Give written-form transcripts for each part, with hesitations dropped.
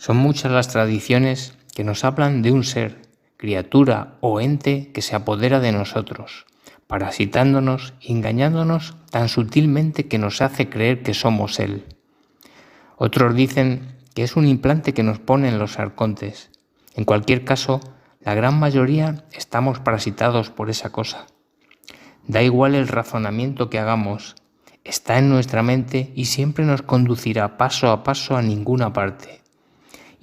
Son muchas las tradiciones que nos hablan de un ser, criatura o ente que se apodera de nosotros, parasitándonos y engañándonos tan sutilmente que nos hace creer que somos él. Otros dicen que es un implante que nos ponen los arcontes. En cualquier caso, la gran mayoría estamos parasitados por esa cosa. Da igual el razonamiento que hagamos, está en nuestra mente y siempre nos conducirá paso a paso a ninguna parte.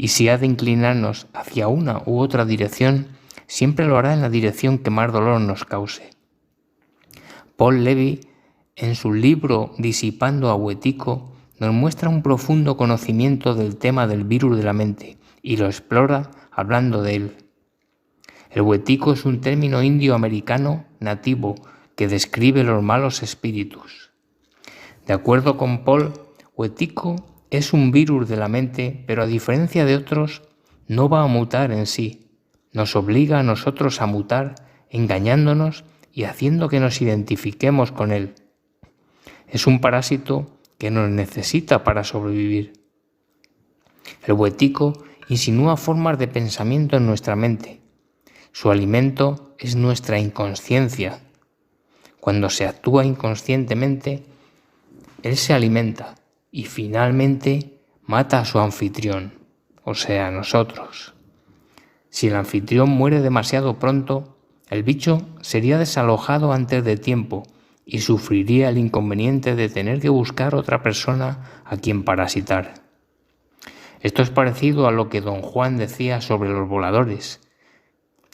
Y si ha de inclinarnos hacia una u otra dirección, siempre lo hará en la dirección que más dolor nos cause. Paul Levy, en su libro Disipando a Wetiko, nos muestra un profundo conocimiento del tema del virus de la mente y lo explora hablando de él. El Wetiko es un término indio-americano nativo que describe los malos espíritus. De acuerdo con Paul, Wetiko es un virus de la mente, pero a diferencia de otros, no va a mutar en sí. Nos obliga a nosotros a mutar, engañándonos y haciendo que nos identifiquemos con él. Es un parásito que nos necesita para sobrevivir. El Wetiko insinúa formas de pensamiento en nuestra mente. Su alimento es nuestra inconsciencia. Cuando se actúa inconscientemente, él se alimenta y finalmente mata a su anfitrión, o sea, a nosotros. Si el anfitrión muere demasiado pronto, el bicho sería desalojado antes de tiempo y sufriría el inconveniente de tener que buscar otra persona a quien parasitar. Esto es parecido a lo que don Juan decía sobre los voladores,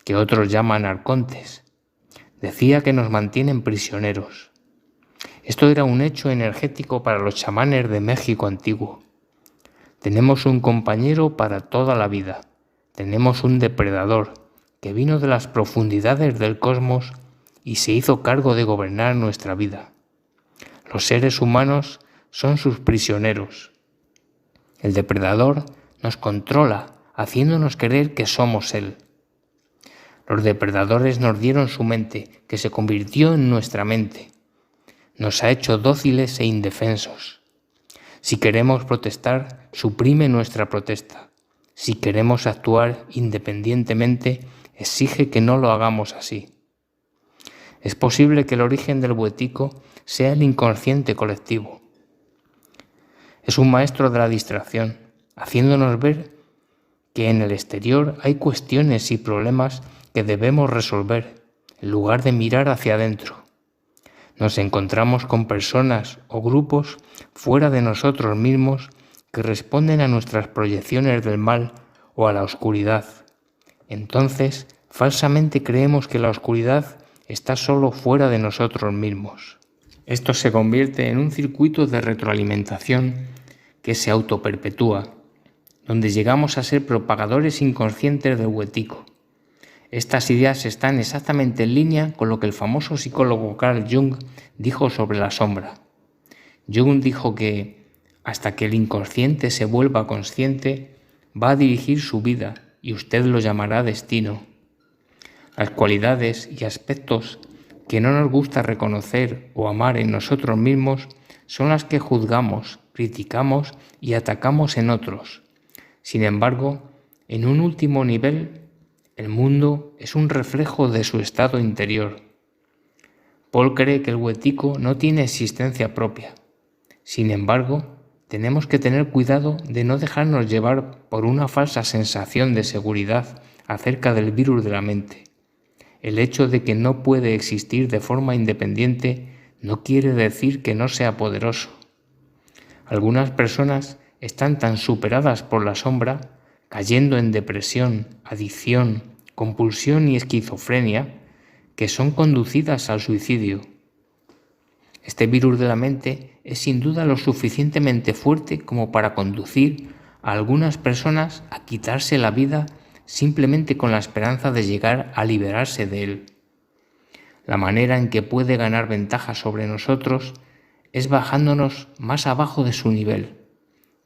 que otros llaman arcontes. Decía que nos mantienen prisioneros. Esto era un hecho energético para los chamanes de México antiguo. Tenemos un compañero para toda la vida. Tenemos un depredador que vino de las profundidades del cosmos y se hizo cargo de gobernar nuestra vida. Los seres humanos son sus prisioneros. El depredador nos controla, haciéndonos creer que somos él. Los depredadores nos dieron su mente, que se convirtió en nuestra mente. Nos ha hecho dóciles e indefensos. Si queremos protestar, suprime nuestra protesta. Si queremos actuar independientemente, exige que no lo hagamos así. Es posible que el origen del Wetiko sea el inconsciente colectivo. Es un maestro de la distracción, haciéndonos ver que en el exterior hay cuestiones y problemas que debemos resolver, en lugar de mirar hacia adentro. Nos encontramos con personas o grupos fuera de nosotros mismos que responden a nuestras proyecciones del mal o a la oscuridad. Entonces, falsamente creemos que la oscuridad está solo fuera de nosotros mismos. Esto se convierte en un circuito de retroalimentación que se autoperpetúa, donde llegamos a ser propagadores inconscientes del Wetiko. Estas ideas están exactamente en línea con lo que el famoso psicólogo Carl Jung dijo sobre la sombra. Jung dijo que hasta que el inconsciente se vuelva consciente, va a dirigir su vida y usted lo llamará destino. Las cualidades y aspectos que no nos gusta reconocer o amar en nosotros mismos son las que juzgamos, criticamos y atacamos en otros. Sin embargo, en un último nivel, el mundo es un reflejo de su estado interior. Paul cree que el Wetiko no tiene existencia propia. Sin embargo, tenemos que tener cuidado de no dejarnos llevar por una falsa sensación de seguridad acerca del virus de la mente. El hecho de que no puede existir de forma independiente no quiere decir que no sea poderoso. Algunas personas están tan superadas por la sombra, cayendo en depresión, adicción, compulsión y esquizofrenia, que son conducidas al suicidio. Este virus de la mente es sin duda lo suficientemente fuerte como para conducir a algunas personas a quitarse la vida simplemente con la esperanza de llegar a liberarse de él. La manera en que puede ganar ventaja sobre nosotros es bajándonos más abajo de su nivel,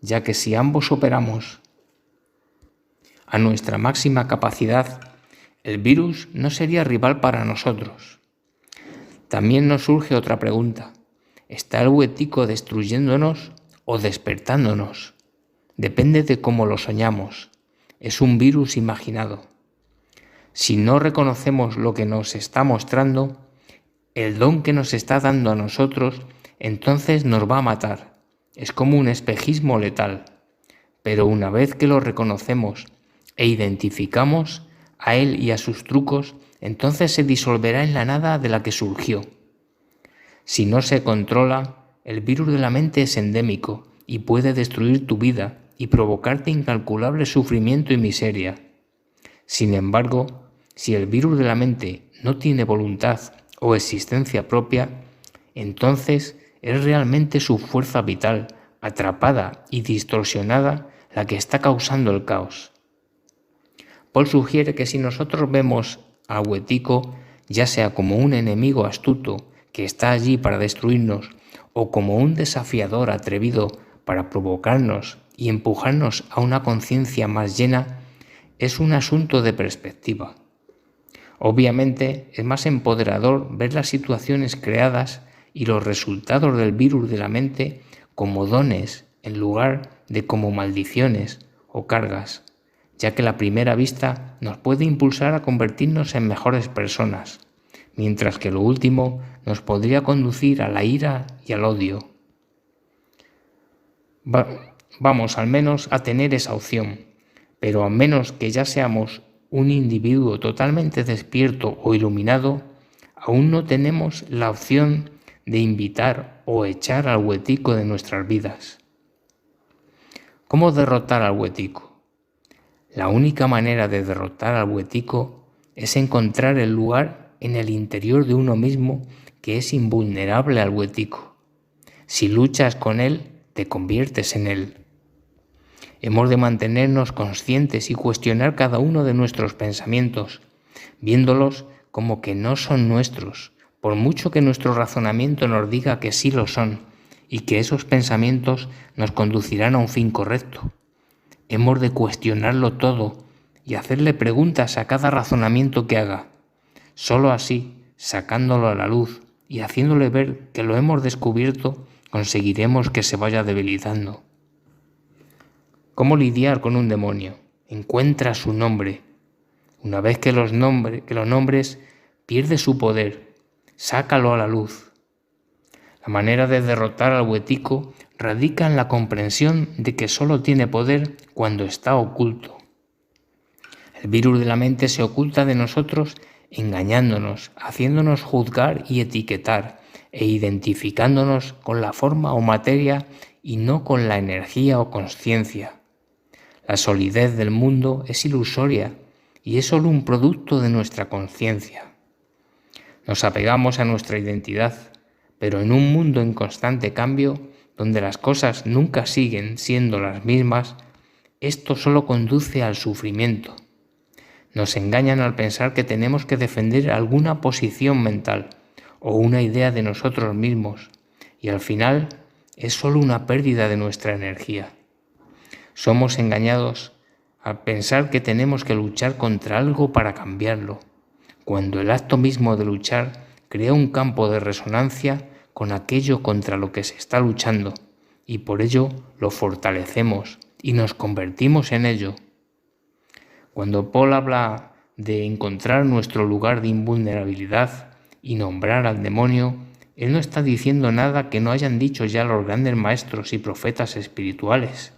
ya que si ambos operamos a nuestra máxima capacidad, el virus no sería rival para nosotros. También nos surge otra pregunta. ¿Está el Wetiko destruyéndonos o despertándonos? depende de cómo lo soñamos. Es un virus imaginado. Si no reconocemos lo que nos está mostrando, el don que nos está dando a nosotros, entonces nos va a matar. Es como un espejismo letal. Pero una vez que lo reconocemos e identificamos a él y a sus trucos, entonces se disolverá en la nada de la que surgió. Si no se controla, el virus de la mente es endémico y puede destruir tu vida y provocarte incalculable sufrimiento y miseria. Sin embargo, si el virus de la mente no tiene voluntad o existencia propia, entonces es realmente su fuerza vital, atrapada y distorsionada, la que está causando el caos. Paul sugiere que si nosotros vemos al huetico, ya sea como un enemigo astuto que está allí para destruirnos, o como un desafiador atrevido para provocarnos y empujarnos a una conciencia más llena, es un asunto de perspectiva. Obviamente es más empoderador ver las situaciones creadas y los resultados del virus de la mente como dones en lugar de como maldiciones o cargas, ya que la primera vista nos puede impulsar a convertirnos en mejores personas, mientras que lo último nos podría conducir a la ira y al odio. Vamos al menos a tener esa opción, pero a menos que ya seamos un individuo totalmente despierto o iluminado, aún no tenemos la opción de invitar o echar al huetico de nuestras vidas. ¿Cómo derrotar al huetico? La única manera de derrotar al huetico es encontrar el lugar en el interior de uno mismo que es invulnerable al huetico. Si luchas con él, te conviertes en él. Hemos de mantenernos conscientes y cuestionar cada uno de nuestros pensamientos, viéndolos como que no son nuestros, por mucho que nuestro razonamiento nos diga que sí lo son y que esos pensamientos nos conducirán a un fin correcto. Hemos de cuestionarlo todo y hacerle preguntas a cada razonamiento que haga. Solo así, sacándolo a la luz y haciéndole ver que lo hemos descubierto, conseguiremos que se vaya debilitando. ¿Cómo lidiar con un demonio? Encuentra su nombre. Una vez que lo nombres, pierde su poder. Sácalo a la luz. La manera de derrotar al huetico radica en la comprensión de que solo tiene poder cuando está oculto. El virus de la mente se oculta de nosotros engañándonos, haciéndonos juzgar y etiquetar e identificándonos con la forma o materia y no con la energía o consciencia. La solidez del mundo es ilusoria y es solo un producto de nuestra conciencia. Nos apegamos a nuestra identidad, pero en un mundo en constante cambio, donde las cosas nunca siguen siendo las mismas, esto solo conduce al sufrimiento. Nos engañan al pensar que tenemos que defender alguna posición mental o una idea de nosotros mismos, y al final es solo una pérdida de nuestra energía. Somos engañados al pensar que tenemos que luchar contra algo para cambiarlo, cuando el acto mismo de luchar crea un campo de resonancia con aquello contra lo que se está luchando, y por ello lo fortalecemos y nos convertimos en ello. Cuando Paul habla de encontrar nuestro lugar de invulnerabilidad y nombrar al demonio, él no está diciendo nada que no hayan dicho ya los grandes maestros y profetas espirituales.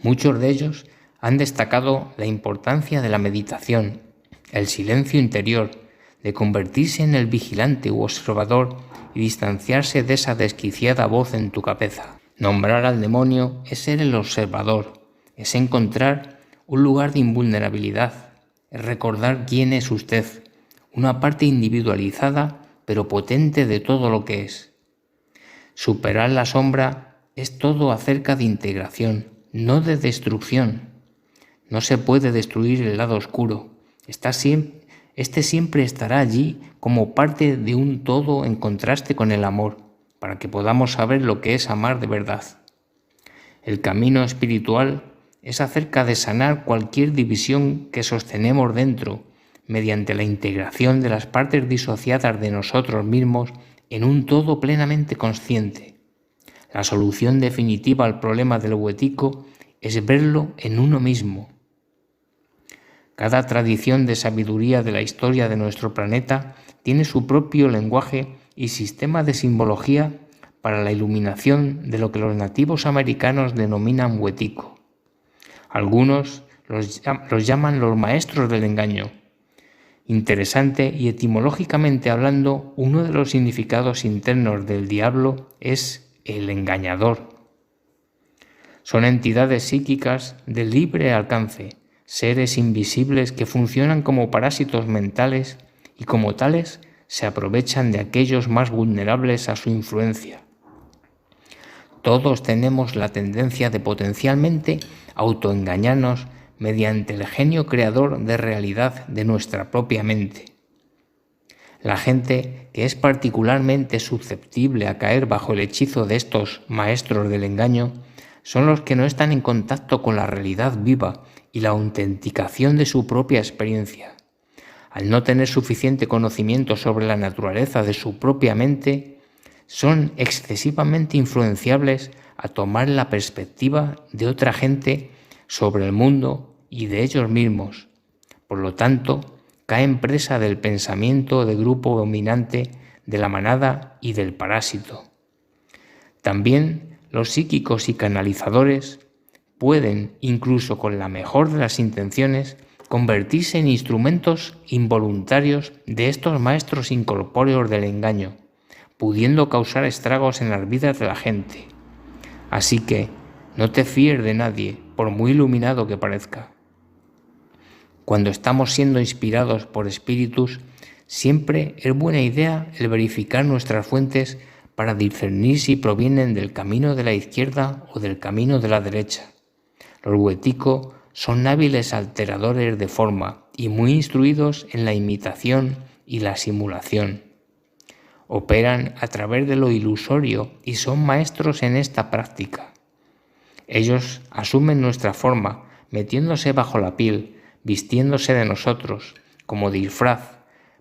Muchos de ellos han destacado la importancia de la meditación, el silencio interior, de convertirse en el vigilante u observador y distanciarse de esa desquiciada voz en tu cabeza. Nombrar al demonio es ser el observador, es encontrar un lugar de invulnerabilidad, es recordar quién es usted, una parte individualizada pero potente de todo lo que es. Superar la sombra es todo acerca de integración, no de destrucción. No se puede destruir el lado oscuro. Este siempre estará allí como parte de un todo en contraste con el amor, para que podamos saber lo que es amar de verdad. El camino espiritual es acerca de sanar cualquier división que sostenemos dentro, mediante la integración de las partes disociadas de nosotros mismos en un todo plenamente consciente. La solución definitiva al problema del huetico es verlo en uno mismo. Cada tradición de sabiduría de la historia de nuestro planeta tiene su propio lenguaje y sistema de simbología para la iluminación de lo que los nativos americanos denominan huetico. Algunos los llaman los maestros del engaño. Interesante y etimológicamente hablando, uno de los significados internos del diablo es el engañador. Son entidades psíquicas de libre alcance, seres invisibles que funcionan como parásitos mentales y como tales se aprovechan de aquellos más vulnerables a su influencia. Todos tenemos la tendencia de potencialmente autoengañarnos mediante el genio creador de realidad de nuestra propia mente. La gente que es particularmente susceptible a caer bajo el hechizo de estos maestros del engaño son los que no están en contacto con la realidad viva y la autenticación de su propia experiencia. Al no tener suficiente conocimiento sobre la naturaleza de su propia mente, son excesivamente influenciables a tomar la perspectiva de otra gente sobre el mundo y de ellos mismos. Por lo tanto, caen presa del pensamiento de grupo dominante, de la manada y del parásito. También los psíquicos y canalizadores pueden, incluso con la mejor de las intenciones, convertirse en instrumentos involuntarios de estos maestros incorpóreos del engaño, pudiendo causar estragos en las vidas de la gente. Así que no te fíes de nadie, por muy iluminado que parezca. Cuando estamos siendo inspirados por espíritus, siempre es buena idea el verificar nuestras fuentes para discernir si provienen del camino de la izquierda o del camino de la derecha. Los hueticos son hábiles alteradores de forma y muy instruidos en la imitación y la simulación. Operan a través de lo ilusorio y son maestros en esta práctica. Ellos asumen nuestra forma, metiéndose bajo la piel, vistiéndose de nosotros como disfraz,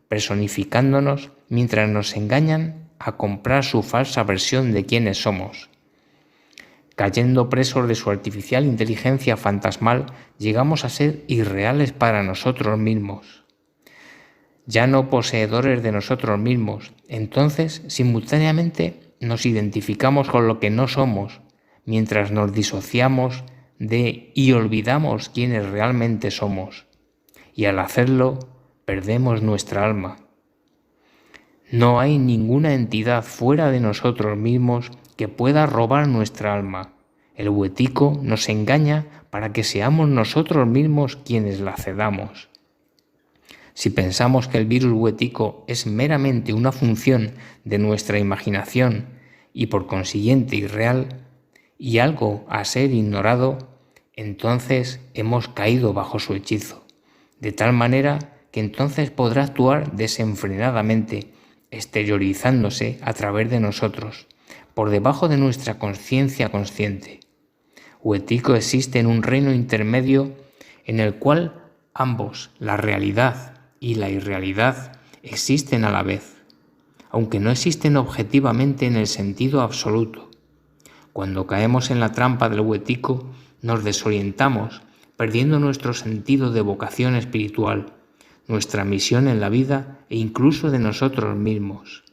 personificándonos mientras nos engañan a comprar su falsa versión de quiénes somos. Cayendo presos de su artificial inteligencia fantasmal, llegamos a ser irreales para nosotros mismos. Ya no poseedores de nosotros mismos, entonces simultáneamente nos identificamos con lo que no somos, mientras nos disociamos de y olvidamos quiénes realmente somos, y al hacerlo perdemos nuestra alma. No hay ninguna entidad fuera de nosotros mismos que pueda robar nuestra alma. El huetico nos engaña para que seamos nosotros mismos quienes la cedamos. Si pensamos que el virus huetico es meramente una función de nuestra imaginación y por consiguiente irreal, y algo a ser ignorado, entonces hemos caído bajo su hechizo, de tal manera que entonces podrá actuar desenfrenadamente, exteriorizándose a través de nosotros, por debajo de nuestra conciencia consciente. Huetico existe en un reino intermedio en el cual ambos, la realidad y la irrealidad, existen a la vez, aunque no existen objetivamente en el sentido absoluto. Cuando caemos en la trampa del huetico, nos desorientamos, perdiendo nuestro sentido de vocación espiritual, nuestra misión en la vida e incluso de nosotros mismos.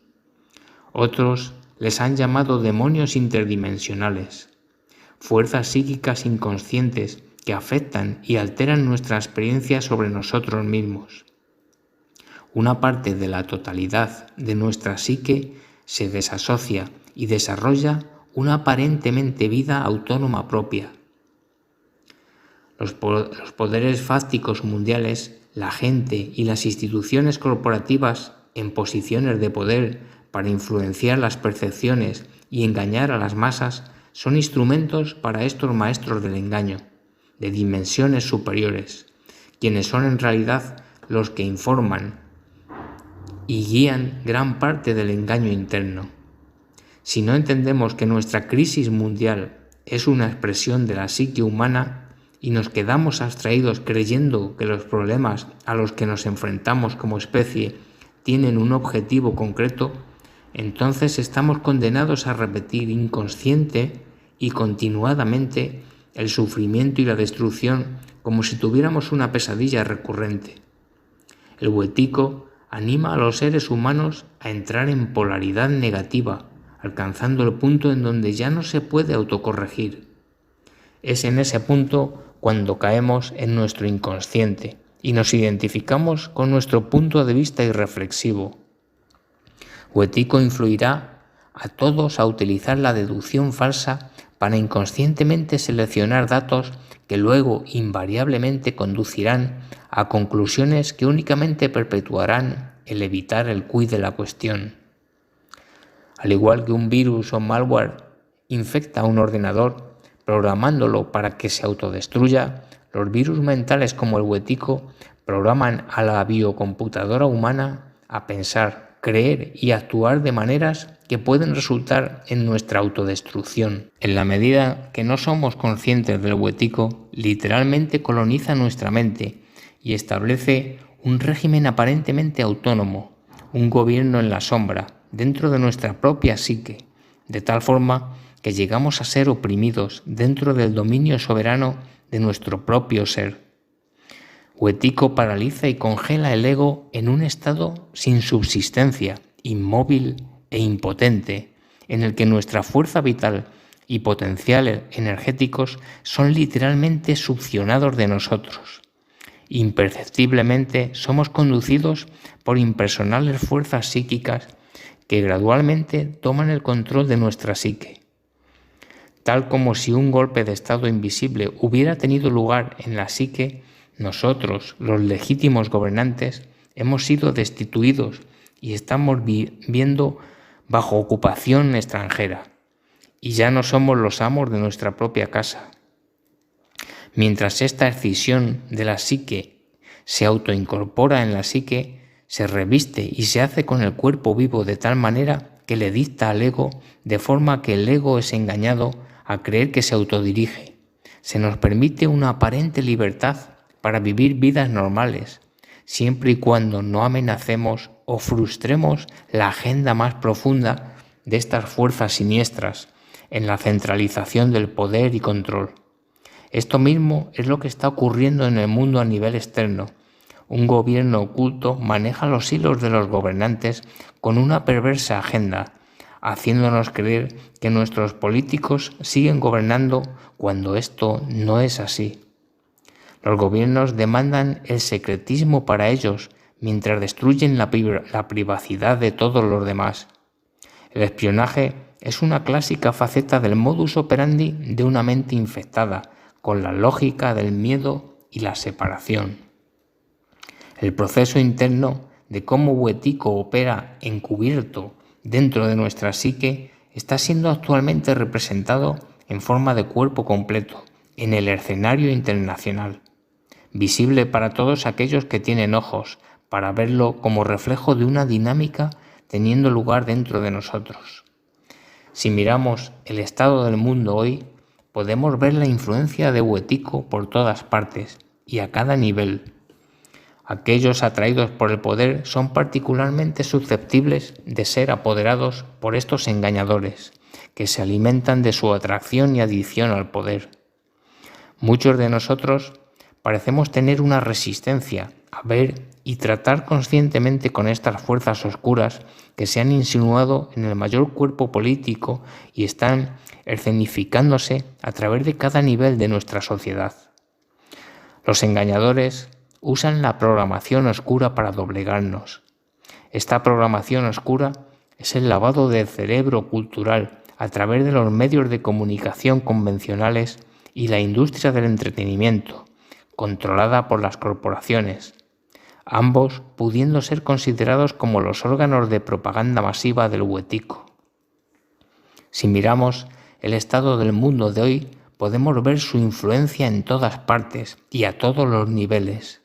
Otros les han llamado demonios interdimensionales, fuerzas psíquicas inconscientes que afectan y alteran nuestra experiencia sobre nosotros mismos. Una parte de la totalidad de nuestra psique se desasocia y desarrolla una aparentemente vida autónoma propia. Los poderes fácticos mundiales, la gente y las instituciones corporativas en posiciones de poder para influenciar las percepciones y engañar a las masas son instrumentos para estos maestros del engaño, de dimensiones superiores, quienes son en realidad los que informan y guían gran parte del engaño interno. Si no entendemos que nuestra crisis mundial es una expresión de la psique humana y nos quedamos abstraídos creyendo que los problemas a los que nos enfrentamos como especie tienen un objetivo concreto, entonces estamos condenados a repetir inconsciente y continuadamente el sufrimiento y la destrucción como si tuviéramos una pesadilla recurrente. El Huetico anima a los seres humanos a entrar en polaridad negativa, alcanzando el punto en donde ya no se puede autocorregir. Es en ese punto cuando caemos en nuestro inconsciente y nos identificamos con nuestro punto de vista irreflexivo. Huetico influirá a todos a utilizar la deducción falsa para inconscientemente seleccionar datos que luego invariablemente conducirán a conclusiones que únicamente perpetuarán el evitar el quid de la cuestión. Al igual que un virus o malware infecta a un ordenador, programándolo para que se autodestruya, los virus mentales como el Huetico programan a la biocomputadora humana a pensar, creer y actuar de maneras que pueden resultar en nuestra autodestrucción. En la medida que no somos conscientes del Huetico, literalmente coloniza nuestra mente y establece un régimen aparentemente autónomo, un gobierno en la sombra, dentro de nuestra propia psique, de tal forma que llegamos a ser oprimidos dentro del dominio soberano de nuestro propio ser. Huetico paraliza y congela el ego en un estado sin subsistencia, inmóvil e impotente, en el que nuestra fuerza vital y potenciales energéticos son literalmente succionados de nosotros. Imperceptiblemente somos conducidos por impersonales fuerzas psíquicas que gradualmente toman el control de nuestra psique. Tal como si un golpe de estado invisible hubiera tenido lugar en la psique, nosotros, los legítimos gobernantes, hemos sido destituidos y estamos viviendo bajo ocupación extranjera, y ya no somos los amos de nuestra propia casa. Mientras esta escisión de la psique se autoincorpora en la psique, se reviste y se hace con el cuerpo vivo de tal manera que le dicta al ego, de forma que el ego es engañado a creer que se autodirige. Se nos permite una aparente libertad para vivir vidas normales, siempre y cuando no amenacemos o frustremos la agenda más profunda de estas fuerzas siniestras en la centralización del poder y control. Esto mismo es lo que está ocurriendo en el mundo a nivel externo. Un gobierno oculto maneja los hilos de los gobernantes con una perversa agenda, haciéndonos creer que nuestros políticos siguen gobernando cuando esto no es así. Los gobiernos demandan el secretismo para ellos mientras destruyen la privacidad de todos los demás. El espionaje es una clásica faceta del modus operandi de una mente infectada con la lógica del miedo y la separación. El proceso interno de cómo Huetico opera encubierto dentro de nuestra psique está siendo actualmente representado en forma de cuerpo completo en el escenario internacional, visible para todos aquellos que tienen ojos para verlo como reflejo de una dinámica teniendo lugar dentro de nosotros. Si miramos el estado del mundo hoy, podemos ver la influencia de Huetico por todas partes y a cada nivel. Aquellos atraídos por el poder son particularmente susceptibles de ser apoderados por estos engañadores, que se alimentan de su atracción y adicción al poder. Muchos de nosotros parecemos tener una resistencia a ver y tratar conscientemente con estas fuerzas oscuras que se han insinuado en el mayor cuerpo político y están escenificándose a través de cada nivel de nuestra sociedad. Los engañadores usan la programación oscura para doblegarnos. Esta programación oscura es el lavado del cerebro cultural a través de los medios de comunicación convencionales y la industria del entretenimiento, controlada por las corporaciones, ambos pudiendo ser considerados como los órganos de propaganda masiva del Huetico. Si miramos el estado del mundo de hoy, podemos ver su influencia en todas partes y a todos los niveles.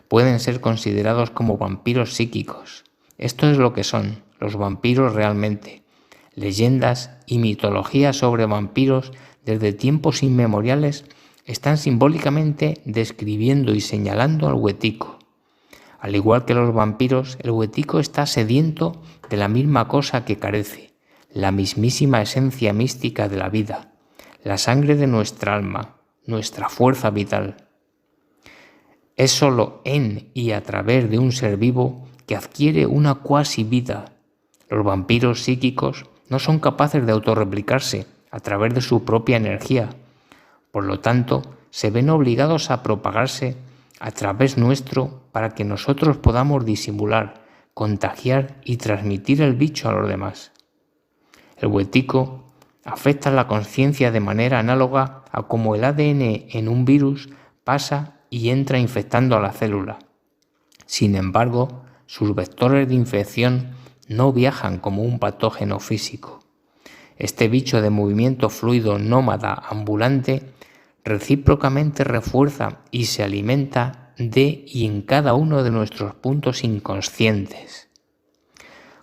Pueden ser considerados como vampiros psíquicos. Esto es lo que son los vampiros realmente. Leyendas y mitologías sobre vampiros desde tiempos inmemoriales están simbólicamente describiendo y señalando al Huetico. Al igual que los vampiros, el huetico está sediento de la misma cosa que carece, la mismísima esencia mística de la vida, la sangre de nuestra alma, nuestra fuerza vital. Es sólo en y a través de un ser vivo que adquiere una cuasi vida. Los vampiros psíquicos no son capaces de autorreplicarse a través de su propia energía. Por lo tanto, se ven obligados a propagarse a través nuestro para que nosotros podamos disimular, contagiar y transmitir el bicho a los demás. El huetico afecta la conciencia de manera análoga a como el ADN en un virus pasa y entra infectando a la célula. Sin embargo, sus vectores de infección no viajan como un patógeno físico. Este bicho de movimiento fluido nómada ambulante recíprocamente refuerza y se alimenta de y en cada uno de nuestros puntos inconscientes.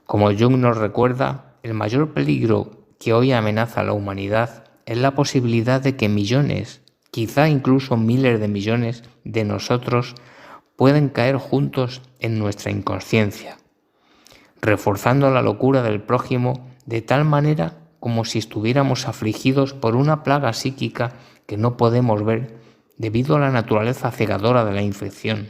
Como Jung nos recuerda, el mayor peligro que hoy amenaza a la humanidad es la posibilidad de que millones, quizá incluso miles de millones de nosotros pueden caer juntos en nuestra inconsciencia, reforzando la locura del prójimo de tal manera como si estuviéramos afligidos por una plaga psíquica que no podemos ver debido a la naturaleza cegadora de la infección.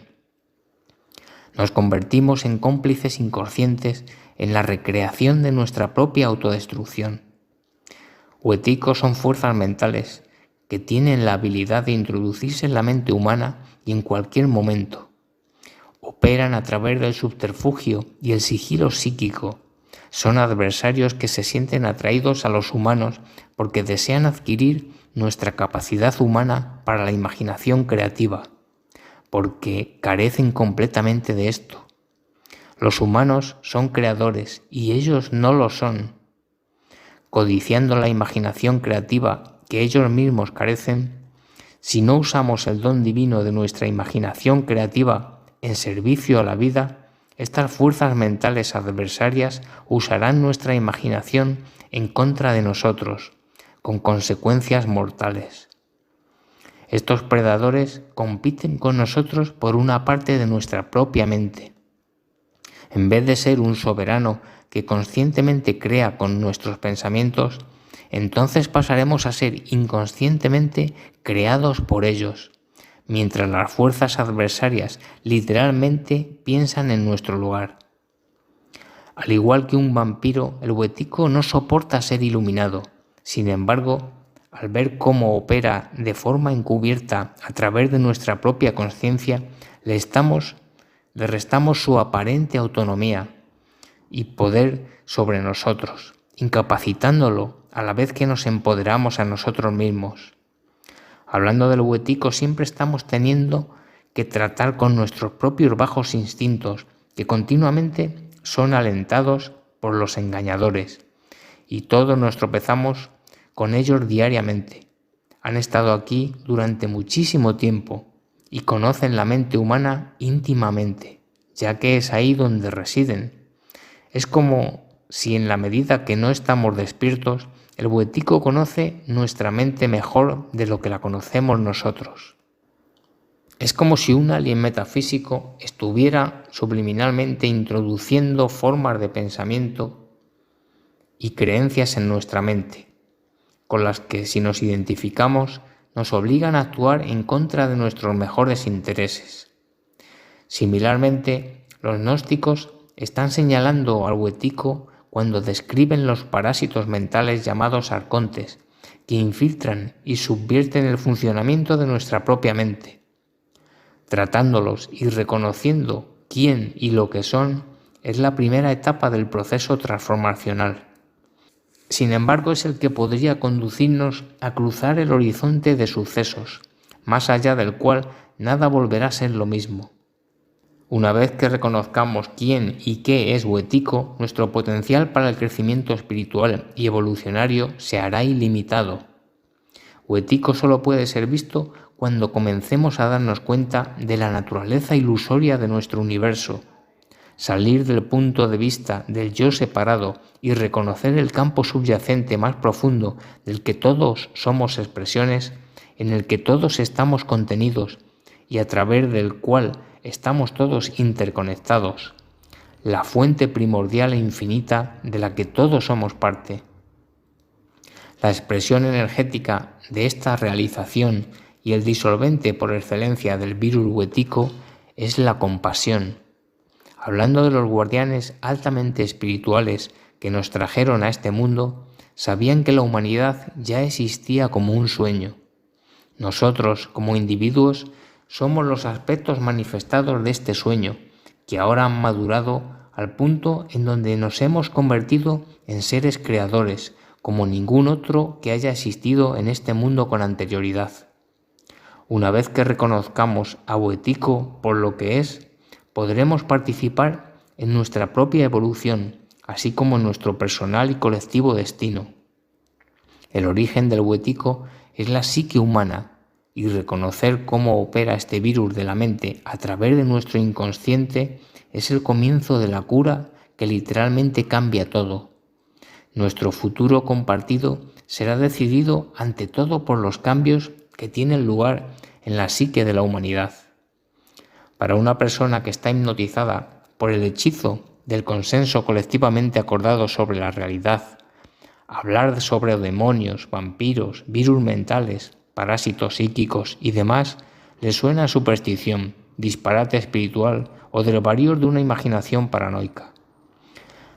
Nos convertimos en cómplices inconscientes en la recreación de nuestra propia autodestrucción. Hueticos son fuerzas mentales que tienen la habilidad de introducirse en la mente humana y en cualquier momento. Operan a través del subterfugio y el sigilo psíquico. Son adversarios que se sienten atraídos a los humanos porque desean adquirir nuestra capacidad humana para la imaginación creativa, porque carecen completamente de esto. Los humanos son creadores y ellos no lo son. Codiciando la imaginación creativa que ellos mismos carecen, si no usamos el don divino de nuestra imaginación creativa en servicio a la vida, estas fuerzas mentales adversarias usarán nuestra imaginación en contra de nosotros, con consecuencias mortales. Estos predadores compiten con nosotros por una parte de nuestra propia mente. En vez de ser un soberano que conscientemente crea con nuestros pensamientos, entonces pasaremos a ser inconscientemente creados por ellos, mientras las fuerzas adversarias literalmente piensan en nuestro lugar. Al igual que un vampiro, el huetico no soporta ser iluminado. Sin embargo, al ver cómo opera de forma encubierta a través de nuestra propia conciencia, le restamos su aparente autonomía y poder sobre nosotros, incapacitándolo a la vez que nos empoderamos a nosotros mismos. Hablando del huetico, siempre estamos teniendo que tratar con nuestros propios bajos instintos, que continuamente son alentados por los engañadores, y todos nos tropezamos con ellos diariamente. Han estado aquí durante muchísimo tiempo y conocen la mente humana íntimamente, ya que es ahí donde residen. Es como si en la medida que no estamos despiertos, el huetico conoce nuestra mente mejor de lo que la conocemos nosotros. Es como si un alien metafísico estuviera subliminalmente introduciendo formas de pensamiento y creencias en nuestra mente, con las que si nos identificamos nos obligan a actuar en contra de nuestros mejores intereses. Similarmente, los gnósticos están señalando al huetico cuando describen los parásitos mentales llamados arcontes, que infiltran y subvierten el funcionamiento de nuestra propia mente. Tratándolos y reconociendo quién y lo que son es la primera etapa del proceso transformacional. Sin embargo, es el que podría conducirnos a cruzar el horizonte de sucesos, más allá del cual nada volverá a ser lo mismo. Una vez que reconozcamos quién y qué es huetico, nuestro potencial para el crecimiento espiritual y evolucionario se hará ilimitado. Huetico solo puede ser visto cuando comencemos a darnos cuenta de la naturaleza ilusoria de nuestro universo, salir del punto de vista del yo separado y reconocer el campo subyacente más profundo del que todos somos expresiones, en el que todos estamos contenidos y a través del cual estamos todos interconectados, la fuente primordial e infinita de la que todos somos parte. La expresión energética de esta realización y el disolvente por excelencia del virus huético es la compasión. Hablando de los guardianes altamente espirituales que nos trajeron a este mundo, sabían que la humanidad ya existía como un sueño. Nosotros, como individuos, somos los aspectos manifestados de este sueño, que ahora han madurado al punto en donde nos hemos convertido en seres creadores, como ningún otro que haya existido en este mundo con anterioridad. Una vez que reconozcamos a Huético por lo que es, podremos participar en nuestra propia evolución, así como en nuestro personal y colectivo destino. El origen del Huético es la psique humana, y reconocer cómo opera este virus de la mente a través de nuestro inconsciente es el comienzo de la cura que literalmente cambia todo. Nuestro futuro compartido será decidido ante todo por los cambios que tienen lugar en la psique de la humanidad. Para una persona que está hipnotizada por el hechizo del consenso colectivamente acordado sobre la realidad, hablar sobre demonios, vampiros, virus mentales, parásitos psíquicos y demás le suena a superstición, disparate espiritual o desvaríos de una imaginación paranoica.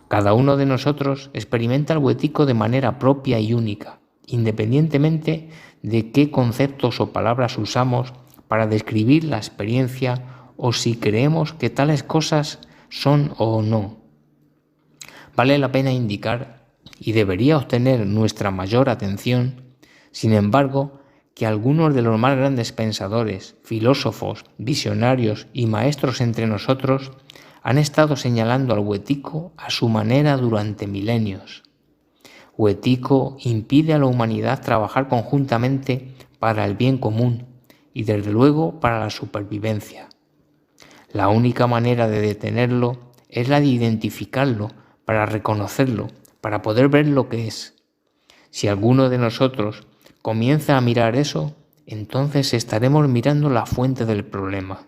Cada uno de nosotros experimenta el Huético de manera propia y única, independientemente de qué conceptos o palabras usamos para describir la experiencia o si creemos que tales cosas son o no. Vale la pena indicar, y debería obtener nuestra mayor atención, sin embargo, que algunos de los más grandes pensadores, filósofos, visionarios y maestros entre nosotros han estado señalando al Huético a su manera durante milenios. Huético impide a la humanidad trabajar conjuntamente para el bien común y desde luego para la supervivencia. La única manera de detenerlo es la de identificarlo, para reconocerlo, para poder ver lo que es. Si alguno de nosotros comienza a mirar eso, entonces estaremos mirando la fuente del problema.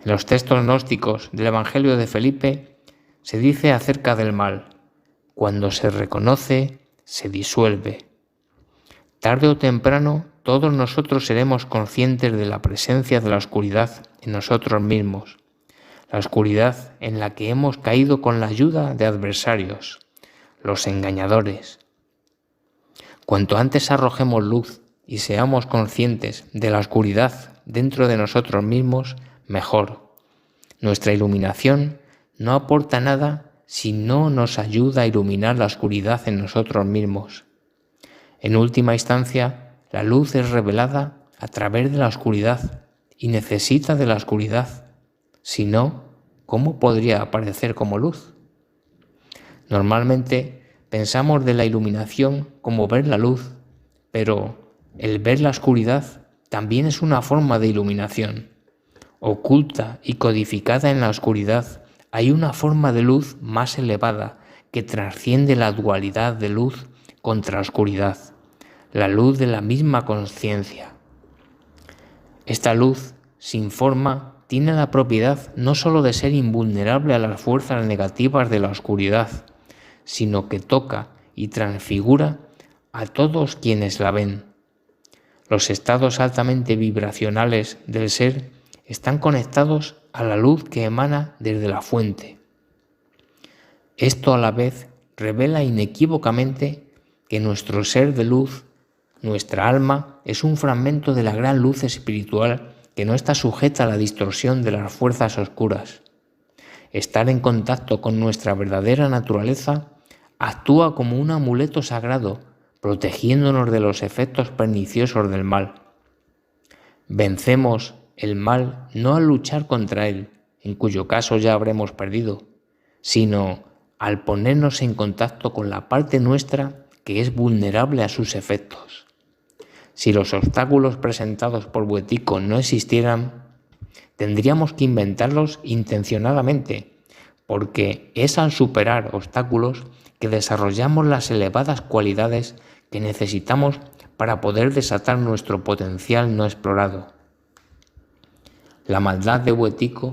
En los textos gnósticos del Evangelio de Felipe se dice acerca del mal: cuando se reconoce, se disuelve. Tarde o temprano, todos nosotros seremos conscientes de la presencia de la oscuridad en nosotros mismos, la oscuridad en la que hemos caído con la ayuda de adversarios, los engañadores. Cuanto antes arrojemos luz y seamos conscientes de la oscuridad dentro de nosotros mismos, mejor. Nuestra iluminación no aporta nada si no nos ayuda a iluminar la oscuridad en nosotros mismos. En última instancia, la luz es revelada a través de la oscuridad y necesita de la oscuridad. Si no, ¿cómo podría aparecer como luz? Normalmente pensamos de la iluminación como ver la luz, pero el ver la oscuridad también es una forma de iluminación. Oculta y codificada en la oscuridad hay una forma de luz más elevada que trasciende la dualidad de luz contra oscuridad, la luz de la misma conciencia. Esta luz, sin forma, tiene la propiedad no sólo de ser invulnerable a las fuerzas negativas de la oscuridad, sino que toca y transfigura a todos quienes la ven. Los estados altamente vibracionales del ser están conectados a la luz que emana desde la fuente. Esto a la vez revela inequívocamente que nuestro ser de luz, nuestra alma, es un fragmento de la gran luz espiritual que no está sujeta a la distorsión de las fuerzas oscuras. Estar en contacto con nuestra verdadera naturaleza actúa como un amuleto sagrado, protegiéndonos de los efectos perniciosos del mal. Vencemos el mal no al luchar contra él, en cuyo caso ya habremos perdido, sino al ponernos en contacto con la parte nuestra que es vulnerable a sus efectos. Si los obstáculos presentados por Huético no existieran, tendríamos que inventarlos intencionadamente, porque es al superar obstáculos que desarrollamos las elevadas cualidades que necesitamos para poder desatar nuestro potencial no explorado. La maldad de Huético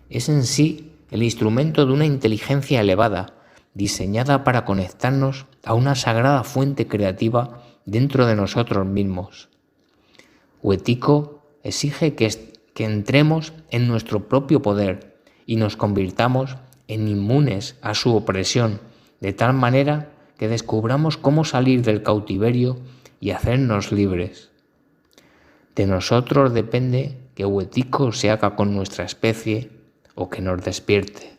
es en sí el instrumento de una inteligencia elevada, diseñada para conectarnos a una sagrada fuente creativa dentro de nosotros mismos. Huético exige que entremos en nuestro propio poder y nos convirtamos en inmunes a su opresión, de tal manera que descubramos cómo salir del cautiverio y hacernos libres. De nosotros depende que Huético se haga con nuestra especie o que nos despierte.